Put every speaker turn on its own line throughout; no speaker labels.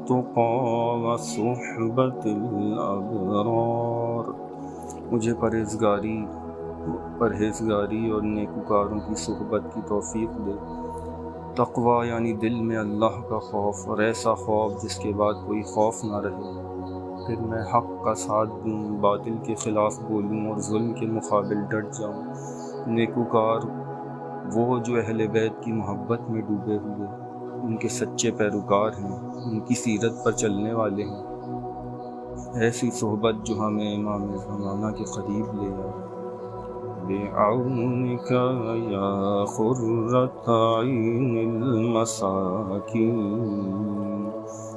للتقى وصحبة الأبرار، مجھے پرہیزگاری اور نیکوکاروں کی صحبت کی توفیق دے۔ تقوی یعنی دل میں اللہ کا خوف، اور ایسا خوف جس کے بعد کوئی خوف نہ رہے۔ پھر میں حق کا ساتھ دوں، باطل کے خلاف بولوں اور ظلم کے مقابل ڈٹ جاؤں۔ نیکوکار وہ جو اہل بیت کی محبت میں ڈوبے ہوئے، ان کے سچے پیروکار ہیں، ان کی سیرت پر چلنے والے ہیں۔ ایسی صحبت جو ہمیں امام زمانہ کے قریب لے آئے۔ بعونک یا قرۃ عین المساکین،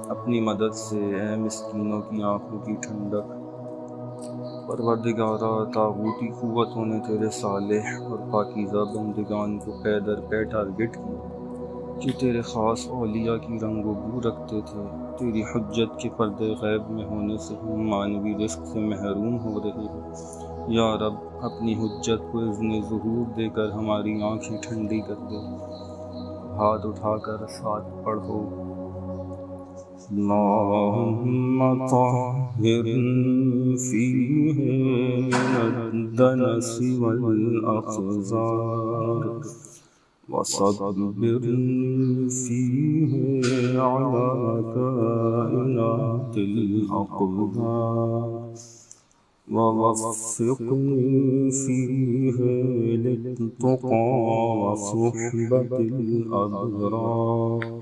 اپنی مدد سے اے مسکینوں کی آنکھوں کی ٹھنڈک۔ پروردگارا، طاغوتی قوتوں نے تیرے صالح اور پاکیزہ بندگان کو پے در پے ٹارگٹ کیا، کہ تیرے خاص اولیاء کی رنگ و بو رکھتے تھے۔ تیری حجت کے پردے غیب میں ہونے سے ہم معنوی رزق سے محروم ہو رہے ہیں۔ یا رب، اپنی حجت کو اذن ظہور دے کر ہماری آنکھیں ٹھنڈی کر دے۔ ہاتھ اٹھا کر ساتھ پڑھو۔ اللہم طہرنی فیہ من الدنس والاقذار، وصبرنی فیہ علی کائنات الاقدار، ووفقنی فیہ للتقى وصحبة الأبرار،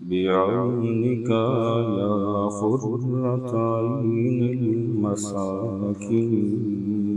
بعونك يا قرة عين المساكين۔